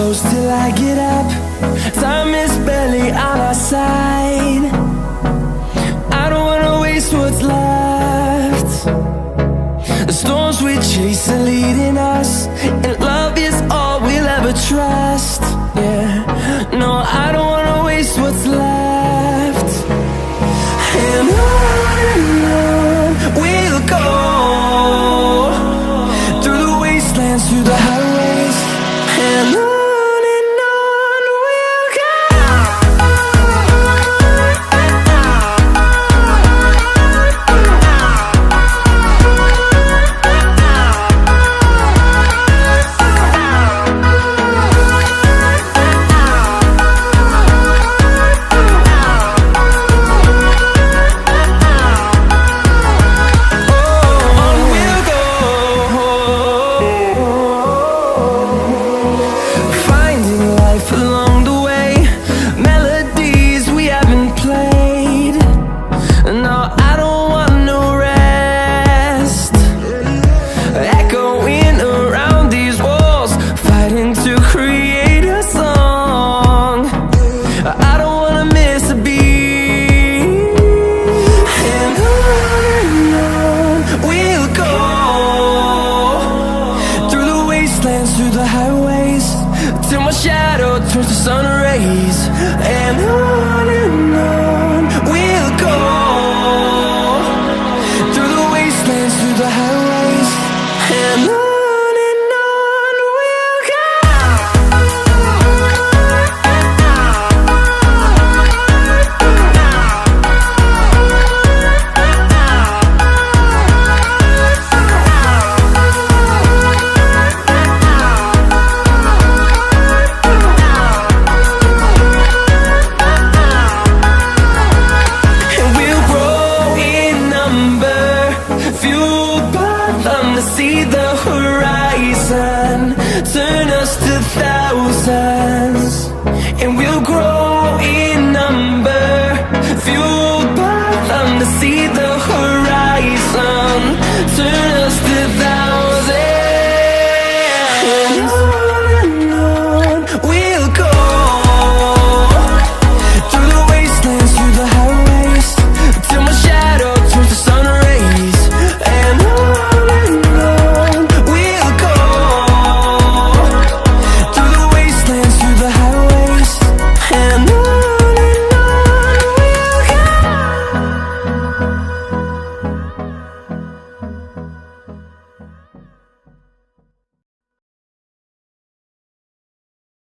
close till I get up. Time is barely on our side. I don't wanna waste what's left. The storms we chase are leading us, and love is all we'll ever trust. Yeah, no, I don't wanna waste what's left. And on we'll go, through the wastelands, through the highways, and on. Through the highways, till my shadow turns to sun rays, and on